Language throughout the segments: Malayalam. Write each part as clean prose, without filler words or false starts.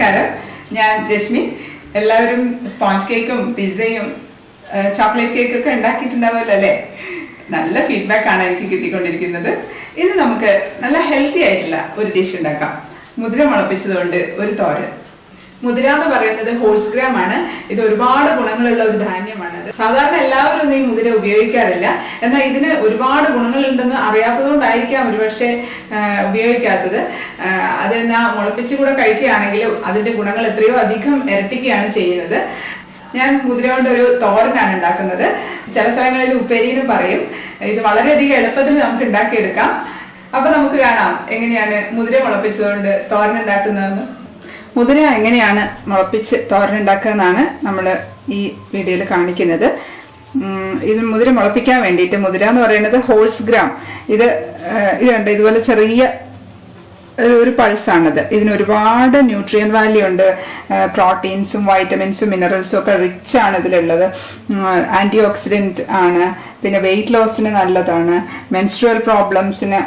നമസ്കാരം, ഞാൻ രശ്മി. എല്ലാവരും സ്പോഞ്ച് കേക്കും പിസ്സയും ചോക്ലേറ്റ് കേക്കൊക്കെ ഉണ്ടാക്കിയിട്ടുണ്ടാവുമല്ലോ അല്ലേ? നല്ല ഫീഡ്ബാക്ക് ആണ് എനിക്ക് കിട്ടിക്കൊണ്ടിരിക്കുന്നത്. ഇന്ന് നമുക്ക് നല്ല ഹെൽത്തി ആയിട്ടുള്ള ഒരു ഡിഷ് ഉണ്ടാക്കാം. മുതിര മുളപ്പിച്ചതുകൊണ്ട് ഒരു തോരൻ. മുതിര എന്ന് പറയുന്നത് ഹോൾസ് ഗ്രാം ആണ്. ഇത് ഒരുപാട് ഗുണങ്ങളുള്ള ഒരു ധാന്യമാണ്. സാധാരണ എല്ലാവരും ഈ മുതിര ഉപയോഗിക്കാറില്ല. എന്നാൽ ഇതിന് ഒരുപാട് ഗുണങ്ങളുണ്ടെന്ന് അറിയാത്തതുകൊണ്ടായിരിക്കാം ഒരുപക്ഷെ ഉപയോഗിക്കാത്തത്. അത് മുളപ്പിച്ച് കൂടെ കഴിക്കുകയാണെങ്കിൽ അതിന്റെ ഗുണങ്ങൾ എത്രയോ അധികം ഇരട്ടിക്കുകയാണ് ചെയ്യുന്നത്. ഞാൻ മുതിര കൊണ്ടൊരു തോരനാണ് ഉണ്ടാക്കുന്നത്. ചില സ്ഥലങ്ങളിൽ ഉപ്പേരി എന്ന് പറയും. ഇത് വളരെയധികം എളുപ്പത്തിൽ നമുക്ക് ഉണ്ടാക്കിയെടുക്കാം. അപ്പൊ നമുക്ക് കാണാം എങ്ങനെയാണ് മുതിര മുളപ്പിച്ചതുകൊണ്ട് തോരൻ ഉണ്ടാക്കുന്നതെന്ന്. മുതിര എങ്ങനെയാണ് മുളപ്പിച്ച് തോരൻ ഉണ്ടാക്കുക എന്നാണ് നമ്മൾ ഈ വീഡിയോയിൽ കാണിക്കുന്നത്. ഇത് മുതിര മുളപ്പിക്കാൻ വേണ്ടിയിട്ട്, മുതിര എന്ന് പറയുന്നത് ഹോൾസ് ഗ്രാം, ഇത് കണ്ട് ഇതുപോലെ ചെറിയ ഒരു പൾസാണിത്. ഇതിന് ഒരുപാട് ന്യൂട്രിയൻ വാല്യൂ ഉണ്ട്. പ്രോട്ടീൻസും വൈറ്റമിൻസും മിനറൽസും ഒക്കെ റിച്ച് ആണ് ഇതിലുള്ളത്. ആന്റി ഓക്സിഡന്റ് ആണ്. പിന്നെ വെയിറ്റ് ലോസിന് നല്ലതാണ്. മെൻസ്ട്രുവൽ പ്രോബ്ലംസിന്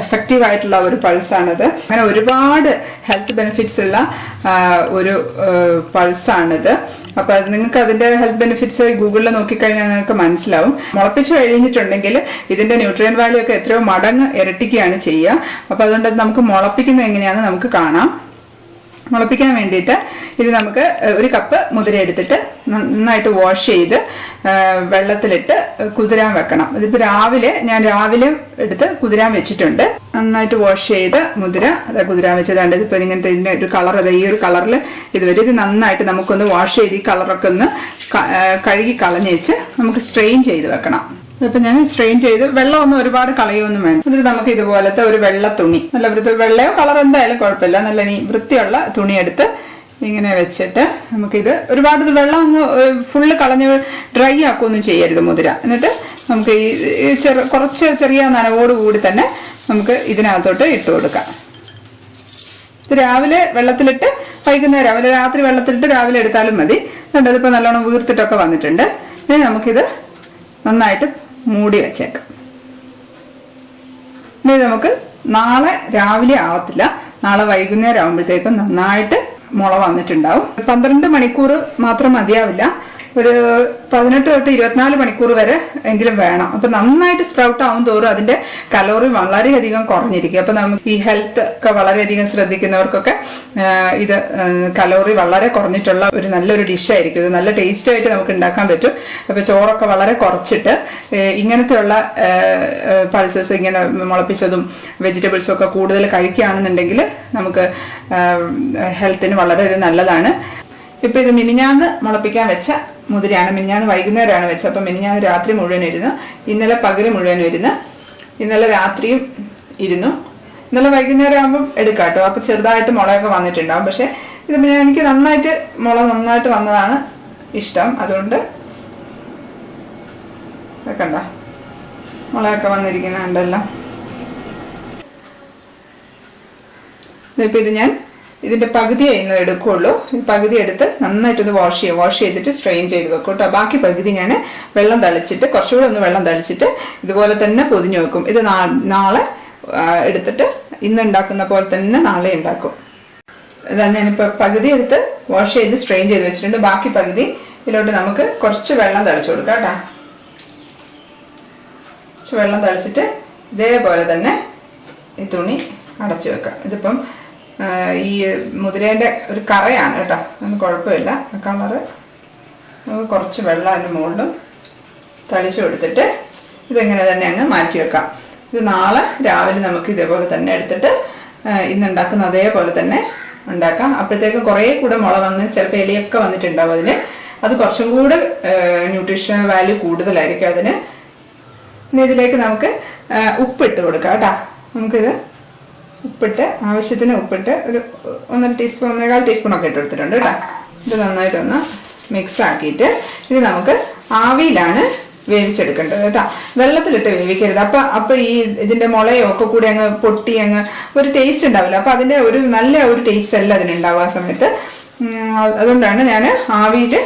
എഫക്റ്റീവ് ആയിട്ടുള്ള ഒരു പൾസാണിത്. അങ്ങനെ ഒരുപാട് ഹെൽത്ത് ബെനിഫിറ്റ്സ് ഉള്ള ഒരു പൾസാണിത്. അപ്പൊ നിങ്ങൾക്ക് അതിന്റെ ഹെൽത്ത് ബെനിഫിറ്റ്സ് ഗൂഗിളിൽ നോക്കിക്കഴിഞ്ഞാൽ നിങ്ങൾക്ക് മനസ്സിലാവും. മുളപ്പിച്ച് കഴിഞ്ഞിട്ടുണ്ടെങ്കിൽ ഇതിന്റെ ന്യൂട്രിയൻ വാല്യൂ ഒക്കെ എത്രയോ മടങ്ങ് ഇരട്ടിക്കുകയാണ് ചെയ്യുക. അപ്പൊ അതുകൊണ്ട് നമുക്ക് മുളപ്പിക്കുന്നത് എങ്ങനെയാണെന്ന് നമുക്ക് കാണാം. മുളപ്പിക്കാൻ വേണ്ടിയിട്ട് ഇത് നമുക്ക് ഒരു കപ്പ് മുതിര എടുത്തിട്ട് നന്നായിട്ട് വാഷ് ചെയ്ത് വെള്ളത്തിലിട്ട് കുതിരാൻ വെക്കണം. ഇതിപ്പോൾ ഞാൻ രാവിലെ എടുത്ത് കുതിരാൻ വെച്ചിട്ടുണ്ട്. നന്നായിട്ട് വാഷ് ചെയ്ത് മുതിര കുതിരാൻ വെച്ചതാണ്. ഇതിപ്പോൾ ഇങ്ങനത്തെ ഇതിൻ്റെ ഒരു കളർ, ഈ ഒരു കളറിൽ ഇത് വരും. ഇത് നന്നായിട്ട് നമുക്കൊന്ന് വാഷ് ചെയ്ത് ഈ കളറൊക്കെ ഒന്ന് കഴുകി കളഞ്ഞേച്ച് നമുക്ക് സ്ട്രെയിൻ ചെയ്ത് വെക്കണം. ഇതിപ്പോൾ ഞാൻ സ്ട്രെയിൻ ചെയ്ത് വെള്ളമൊന്നും ഒരുപാട് കളയൊന്നും വേണം. എന്നിട്ട് നമുക്ക് ഇതുപോലത്തെ ഒരു വെള്ള തുണി, നല്ല വെള്ളയോ കളറോ എന്തായാലും കുഴപ്പമില്ല, നല്ല വൃത്തിയുള്ള തുണി എടുത്ത് ഇങ്ങനെ വെച്ചിട്ട് നമുക്കിത് ഒരുപാട് വെള്ളം ഒന്ന് ഫുള്ള് കളഞ്ഞ് ഡ്രൈ ആക്കുകയൊന്നും ചെയ്യരുത് മുതിര. എന്നിട്ട് നമുക്ക് ഈ കുറച്ച് ചെറിയ നനവോട് കൂടി തന്നെ നമുക്ക് ഇതിനകത്തോട്ട് ഇട്ട് കൊടുക്കാം. ഇത് രാവിലെ വെള്ളത്തിലിട്ട് വൈകുന്നേരം രാത്രി വെള്ളത്തിലിട്ട് രാവിലെ എടുത്താലും മതി. എന്നിട്ട് ഇതിപ്പോൾ നല്ലോണം വീർത്തിട്ടൊക്കെ വന്നിട്ടുണ്ട്. ഇനി നമുക്കിത് നന്നായിട്ട് മൂടി വെച്ചേക്കാം. ഇനി നമുക്ക് നാളെ രാവിലെ ആവത്തില്ല, നാളെ വൈകുന്നേരം ആകുമ്പോഴത്തേക്കും നന്നായിട്ട് മുള വന്നിട്ടുണ്ടാവും. 12 മണിക്കൂർ മാത്രം മതിയാവില്ല, ഒരു 18 തൊട്ട് 24 മണിക്കൂർ വരെ എങ്കിലും വേണം. അപ്പൊ നന്നായിട്ട് സ്പ്രൗട്ട് ആവും തോറും അതിന്റെ കലോറി വളരെയധികം കുറഞ്ഞിരിക്കും. അപ്പൊ നമുക്ക് ഈ ഹെൽത്ത് ഒക്കെ വളരെയധികം ശ്രദ്ധിക്കുന്നവർക്കൊക്കെ ഇത് കലോറി വളരെ കുറഞ്ഞിട്ടുള്ള ഒരു നല്ലൊരു ഡിഷായിരിക്കും. ഇത് നല്ല ടേസ്റ്റ് ആയിട്ട് നമുക്ക് ഉണ്ടാക്കാൻ പറ്റും. അപ്പൊ ചോറൊക്കെ വളരെ കുറച്ചിട്ട് ഇങ്ങനത്തെയുള്ള പൾസസ്, ഇങ്ങനെ മുളപ്പിച്ചതും വെജിറ്റബിൾസും ഒക്കെ കൂടുതൽ കഴിക്കുകയാണെന്നുണ്ടെങ്കിൽ നമുക്ക് ഹെൽത്തിന് വളരെ നല്ലതാണ്. ഇപ്പൊ ഇത് മിനിഞ്ഞാന്ന് മുളപ്പിക്കാൻ വെച്ച മുതിരയാണ്. മിനിഞ്ഞാന്ന് വൈകുന്നേരമാണ് വെച്ചത്. അപ്പൊ മിനിഞ്ഞാന്ന് രാത്രി മുഴുവൻ ഇരുന്നു, ഇന്നലെ പകല് മുഴുവൻ ഇരുന്ന്, ഇന്നലെ രാത്രിയും ഇരുന്നു. ഇന്നലെ വൈകുന്നേരം ആകുമ്പോൾ എടുക്കാം കേട്ടോ. അപ്പൊ ചെറുതായിട്ട് മുളയൊക്കെ വന്നിട്ടുണ്ടാവും. പക്ഷെ ഇത് എനിക്ക് നന്നായിട്ട് നന്നായിട്ട് വന്നതാണ് ഇഷ്ടം. അതുകൊണ്ട് കണ്ട മുളയൊക്കെ വന്നിരിക്കുന്നുണ്ടല്ലോ. ഇപ്പൊ ഇത് ഞാൻ ഇതിന്റെ പകുതിയെ ഇന്ന് എടുക്കുള്ളൂ. പകുതി എടുത്ത് നന്നായിട്ടൊന്ന് വാഷ് ചെയ്തിട്ട് സ്ട്രെയിൻ ചെയ്ത് വെക്കും കേട്ടോ. ബാക്കി പകുതി ഞാൻ വെള്ളം തളിച്ചിട്ട്, കുറച്ചുകൂടെ ഒന്ന് വെള്ളം തളിച്ചിട്ട് ഇതുപോലെ തന്നെ പൊതിഞ്ഞു വെക്കും. ഇത് നാളെ എടുത്തിട്ട് ഇന്ന് ഉണ്ടാക്കുന്ന പോലെ തന്നെ നാളെ ഉണ്ടാക്കും. ഇതാ ഞാനിപ്പോൾ പകുതി എടുത്ത് വാഷ് ചെയ്ത് സ്ട്രെയിൻ ചെയ്ത് വെച്ചിട്ടുണ്ട്. ബാക്കി പകുതി ഇതിലോട്ട് നമുക്ക് കുറച്ച് വെള്ളം തളിച്ചു കൊടുക്കാം കേട്ടോ. കുറച്ച് വെള്ളം തളിച്ചിട്ട് ഇതേപോലെ തന്നെ ഈ തുണി അടച്ചു വെക്കാം. ഇതിപ്പം ഈ മുതിരേൻ്റെ ഒരു കറയാണ് കേട്ടോ, അതിന് കുഴപ്പമില്ല. കളറ് നമുക്ക് കുറച്ച് വെള്ളം അതിൻ്റെ മുകളിലും തളിച്ചു കൊടുത്തിട്ട് ഇതെങ്ങനെ തന്നെ അങ്ങ് മാറ്റി വെക്കാം. ഇത് നാളെ രാവിലെ നമുക്ക് ഇതേപോലെ തന്നെ എടുത്തിട്ട് ഇന്നുണ്ടാക്കുന്ന അതേപോലെ തന്നെ ഉണ്ടാക്കാം. അപ്പോഴത്തേക്കും കുറേ കൂടെ മുള വന്ന് ചിലപ്പോൾ എലിയൊക്കെ വന്നിട്ടുണ്ടാവും അതിന്. അത് കുറച്ചും കൂടെ ന്യൂട്രീഷണൽ വാല്യൂ കൂടുതലായിരിക്കും അതിന്. ഇനി ഇതിലേക്ക് നമുക്ക് ഉപ്പിട്ട് കൊടുക്കാം കേട്ടോ. നമുക്കിത് ഉപ്പിട്ട്, ആവശ്യത്തിന് ഉപ്പിട്ട് ഒരു 1.5 ടീസ്പൂണൊക്കെ ഇട്ട് കൊടുത്തിട്ടുണ്ട് കേട്ടോ. ഇത് നന്നായിട്ടൊന്ന് മിക്സ് ആക്കിയിട്ട് ഇത് നമുക്ക് ആവിയിലാണ് വേവിച്ചെടുക്കേണ്ടത് കേട്ടോ. വെള്ളത്തിലിട്ട് വേവിക്കരുത്. അപ്പൊ ഈ ഇതിന്റെ മുളയോ ഒക്കെ കൂടി അങ്ങ് പൊട്ടി അങ്ങ് ഒരു ടേസ്റ്റ് ഉണ്ടാവില്ല. അപ്പൊ അതിന്റെ ഒരു നല്ല ഒരു ടേസ്റ്റ് അല്ല അതിനുണ്ടാവുക ആ സമയത്ത്. അതുകൊണ്ടാണ് ഞാൻ ആവിയിൽ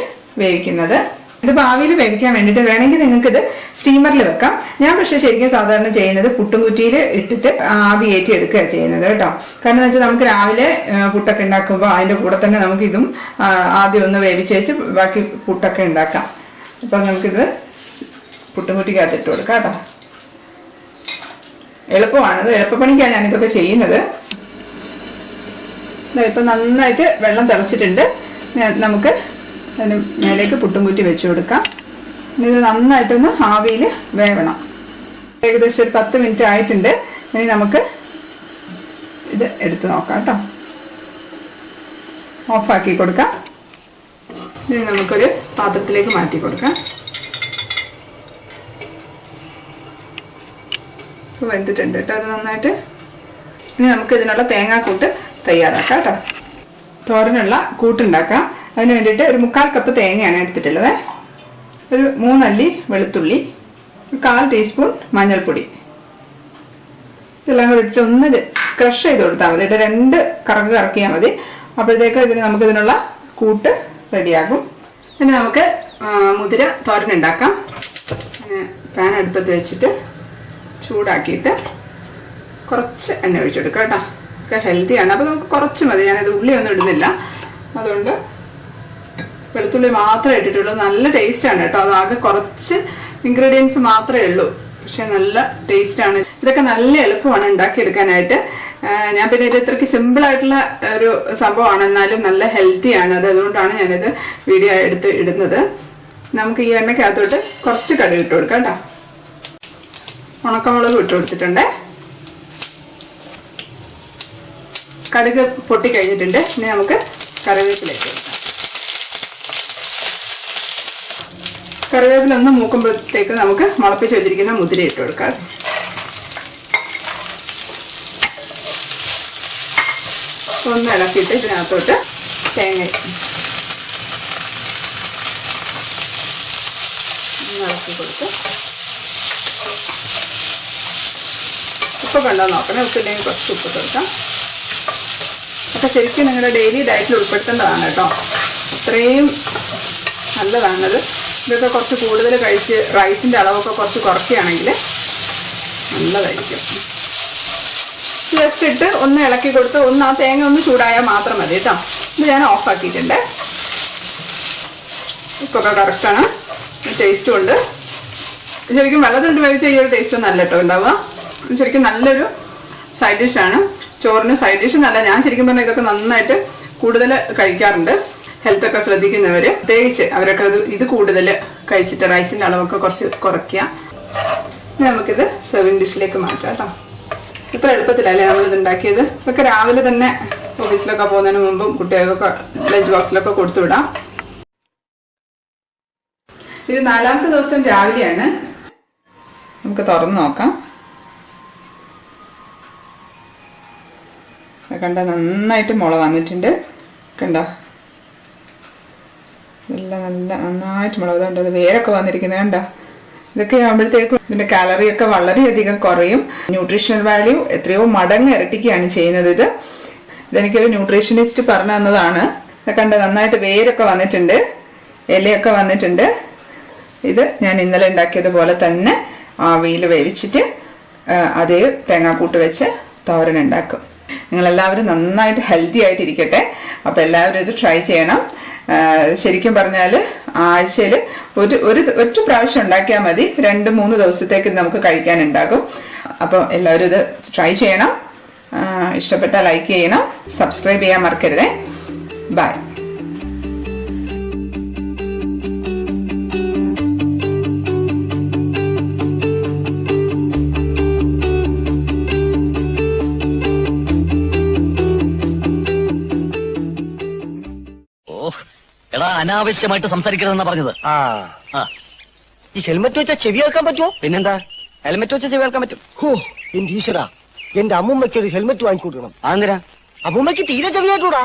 വേവിക്കുന്നത്. ഇതിപ്പോൾ ആവിയിൽ വേവിക്കാൻ വേണ്ടിയിട്ട് വേണമെങ്കിൽ നിങ്ങൾക്ക് ഇത് സ്റ്റീമറിൽ വെക്കാം. ഞാൻ പക്ഷേ ശരിക്കും സാധാരണ ചെയ്യുന്നത് പുട്ടുംകുറ്റിയിൽ ഇട്ടിട്ട് ആവി ഏറ്റി എടുക്കുകയാണ് ചെയ്യുന്നത് കേട്ടോ. കാരണം എന്ന് വെച്ചാൽ നമുക്ക് രാവിലെ പുട്ടൊക്കെ ഉണ്ടാക്കുമ്പോൾ അതിൻ്റെ കൂടെ തന്നെ നമുക്ക് ഇതും ആദ്യം ഒന്ന് വേവിച്ച് വെച്ച് ബാക്കി പുട്ടൊക്കെ ഉണ്ടാക്കാം. അപ്പം നമുക്കിത് പുട്ടുംകുറ്റിക്കകത്ത് ഇട്ട് കൊടുക്കാം കേട്ടോ. എളുപ്പമാണത്, എളുപ്പപ്പണിക്കാണ് ഞാനിതൊക്കെ ചെയ്യുന്നത്. ഇപ്പം നന്നായിട്ട് വെള്ളം തിളച്ചിട്ടുണ്ട്. നമുക്ക് അതിന് മേലേക്ക് പുട്ടുംകുറ്റി വെച്ച് കൊടുക്കാം. ഇത് നന്നായിട്ടൊന്ന് ആവിയിൽ വേവണം. ഏകദേശം ഒരു 10 മിനിറ്റ് ആയിട്ടുണ്ട്. ഇനി നമുക്ക് ഇത് എടുത്ത് നോക്കാം കേട്ടോ. ഓഫാക്കി കൊടുക്കാം. ഇനി നമുക്കൊരു പാത്രത്തിലേക്ക് മാറ്റി കൊടുക്കാം. വെന്തിട്ടുണ്ട് കേട്ടോ അത് നന്നായിട്ട്. ഇനി നമുക്ക് ഇതിനുള്ള തേങ്ങാക്കൂട്ട് തയ്യാറാക്കാം കേട്ടോ. തോരനുള്ള കൂട്ടുണ്ടാക്കാം. അതിന് വേണ്ടിയിട്ട് ഒരു 3/4 കപ്പ് തേങ്ങയാണ് എടുത്തിട്ടുള്ളത്. ഒരു 3 അല്ലി വെളുത്തുള്ളി, 1/4 ടീസ്പൂൺ മഞ്ഞൾപ്പൊടി, ഇതെല്ലാം കൂടി ഇട്ടിട്ട് ഒന്ന് ക്രഷ് ചെയ്ത് കൊടുത്താൽ മതി. 2 കറക്ക് കറക്കിയാൽ മതി. അപ്പോഴത്തേക്ക് നമുക്ക് ഇതിനുള്ള കൂട്ട് റെഡിയാകും. പിന്നെ നമുക്ക് മുതിര തോരൻ ഉണ്ടാക്കാം. പാൻ അടുപ്പത്ത് വെച്ചിട്ട് ചൂടാക്കിയിട്ട് കുറച്ച് എണ്ണ ഒഴിച്ചെടുക്കാം കേട്ടോ. ഒക്കെ ഹെൽത്തിയാണ്. അപ്പോൾ നമുക്ക് കുറച്ച് മതി. ഞാനത് ഉള്ളിയൊന്നും ഇടുന്നില്ല. അതുകൊണ്ട് വെളുത്തുള്ളി മാത്രമേ ഇട്ടിട്ടുള്ളൂ. നല്ല ടേസ്റ്റാണ് കേട്ടോ. അതാകെ കുറച്ച് ഇൻഗ്രീഡിയൻസ് മാത്രമേ ഉള്ളൂ, പക്ഷെ നല്ല ടേസ്റ്റാണ്. ഇതൊക്കെ നല്ല എളുപ്പമാണ് ഉണ്ടാക്കിയെടുക്കാനായിട്ട്. ഞാൻ പിന്നെ ഇത് ഇത്രയ്ക്ക് സിമ്പിളായിട്ടുള്ള ഒരു സംഭവമാണ്, എന്നാലും നല്ല ഹെൽത്തിയാണ്. അതുകൊണ്ടാണ് ഞാനിത് വീഡിയോ എടുത്ത് ഇടുന്നത്. നമുക്ക് ഈ എണ്ണയ്ക്കകത്തോട്ട് കുറച്ച് കടുക് ഇട്ട് കൊടുക്കാം കേട്ടോ. ഉണക്കമുളക് ഇട്ട് കൊടുത്തിട്ടുണ്ട്. കടുക് പൊട്ടിക്കഴിഞ്ഞിട്ടുണ്ട്. ഇനി നമുക്ക് കറിവേപ്പിലേക്ക് കൊടുക്കാം. കറിവേപ്പിലൊന്ന് മൂക്കുമ്പോഴത്തേക്ക് നമുക്ക് മുളപ്പിച്ച് വെച്ചിരിക്കുന്ന മുതിര ഇട്ട് കൊടുക്കാം. ഒന്ന് ഇളക്കിയിട്ട് ഇതിനകത്തോട്ട് തേങ്ങ ഇളക്കി കൊടുത്ത് ഉപ്പ് കണ്ടോ നോക്കണം. ഉപ്പില്ലെങ്കിൽ കുറച്ച് ഉപ്പ് കൊടുക്കാം. അപ്പോൾ ശരിക്കും നിങ്ങളുടെ ഡെയിലി ഡയറ്റിൽ ഉൾപ്പെടുത്തേണ്ടതാണ് കേട്ടോ. അത്രയും നല്ലതാണത്. ഇതൊക്കെ കുറച്ച് കൂടുതൽ കഴിച്ച് റൈസിൻ്റെ അളവൊക്കെ കുറച്ച് കുറയ്ക്കുകയാണെങ്കിൽ നല്ലതായിരിക്കും. ജസ്റ്റ് ഇട്ട് ഒന്ന് ഇളക്കി കൊടുത്ത് ആ തേങ്ങ ഒന്ന് ചൂടായാൽ മാത്രം മതി കേട്ടോ. ഇത് ഞാൻ ഓഫാക്കിയിട്ടുണ്ട്. ഉപ്പൊക്കെ കറക്റ്റാണ്, ടേസ്റ്റും ഉണ്ട്. ശരിക്കും വെള്ളത്തിലിട്ട് വേവിച്ച് ഈ ഒരു ടേസ്റ്റൊന്നും അല്ല കേട്ടോ ഉണ്ടാവുക. ശരിക്കും നല്ലൊരു സൈഡ് ഡിഷാണ്. ചോറിന് സൈഡ് ഡിഷ് എന്നല്ല, ഞാൻ ശരിക്കും പറഞ്ഞാൽ ഇതൊക്കെ നന്നായിട്ട് കൂടുതൽ കഴിക്കാറുണ്ട്. ഹെൽത്തൊക്കെ ശ്രദ്ധിക്കുന്നവർ പ്രത്യേകിച്ച് അവരൊക്കെ ഇത് കൂടുതൽ കഴിച്ചിട്ട് റൈസിൻ്റെ അളവൊക്കെ കുറച്ച് കുറയ്ക്കുക. നമുക്കിത് സെർവിങ് ഡിഷിലേക്ക് മാറ്റാം കേട്ടോ. ഇത്ര എളുപ്പത്തിലല്ലേ നമ്മളിത് ഉണ്ടാക്കിയത്. ഇതൊക്കെ രാവിലെ തന്നെ ഓഫീസിലൊക്കെ പോകുന്നതിന് മുമ്പും കുട്ടികൾക്കൊക്കെ ലഞ്ച് ബോക്സിലൊക്കെ കൊടുത്തു വിടാം. ഇത് 4ാമത്തെ ദിവസം രാവിലെയാണ്. നമുക്ക് തുറന്ന് നോക്കാം. കണ്ട നന്നായിട്ട് മുള വന്നിട്ടുണ്ട്. കണ്ടോ എല്ലാം നന്നായിട്ട് മുളക് കണ്ടത് വേരൊക്കെ വന്നിരിക്കുന്നത് കണ്ടോ. ഇതൊക്കെ ആകുമ്പോഴത്തേക്കും ഇതിൻ്റെ കാലറിയൊക്കെ വളരെയധികം കുറയും. ന്യൂട്രീഷണൽ വാല്യൂ എത്രയോ മടങ്ങ് ഇരട്ടിക്കുകയാണ് ചെയ്യുന്നത്. ഇതെനിക്കൊരു ന്യൂട്രീഷനിസ്റ്റ് പറഞ്ഞു തന്നതാണ്. കണ്ട നന്നായിട്ട് വേരൊക്കെ വന്നിട്ടുണ്ട്, ഇലയൊക്കെ വന്നിട്ടുണ്ട്. ഇത് ഞാൻ ഇന്നലെ ഉണ്ടാക്കിയതുപോലെ തന്നെ ആവിയിൽ വേവിച്ചിട്ട് അതേ തേങ്ങാക്കൂട്ട് വെച്ച് തോരൻ ഉണ്ടാക്കും. നിങ്ങളെല്ലാവരും നന്നായിട്ട് ഹെൽത്തി ആയിട്ടിരിക്കട്ടെ. അപ്പോൾ എല്ലാവരും ഇത് ട്രൈ ചെയ്യണം. ശരിക്കും പറഞ്ഞാൽ ആഴ്ചയിൽ ഒറ്റ പ്രാവശ്യം ഉണ്ടാക്കിയാൽ മതി. 2-3 ദിവസത്തേക്ക് നമുക്ക് കഴിക്കാനുണ്ടാകും. അപ്പോൾ എല്ലാവരും ഇത് ട്രൈ ചെയ്യണം. ഇഷ്ടപ്പെട്ടാൽ ലൈക്ക് ചെയ്യണം, സബ്സ്ക്രൈബ് ചെയ്യാൻ മറക്കരുതേ. ബൈ. അനാവശ്യമായിട്ട് സംസാരിക്കരുതെന്നാ പറഞ്ഞത്. ഈ ഹെൽമെറ്റ് വെച്ചാൽ ചെവി കേൾക്കാൻ പറ്റുമോ? പിന്നെന്താ, ഹെൽമെറ്റ് വെച്ചാൽ ചെവി കേൾക്കാൻ പറ്റും. എന്റെ ഈശ്വരാ, എന്റെ അമ്മൂമ്മയ്ക്ക് ഒരു ഹെൽമെറ്റ് വാങ്ങിക്കൊടുക്കണം. അതെന്തിനാ? അമ്മൂമ്മയ്ക്ക് തീരെ ചെവി കേട്ടൂടാ.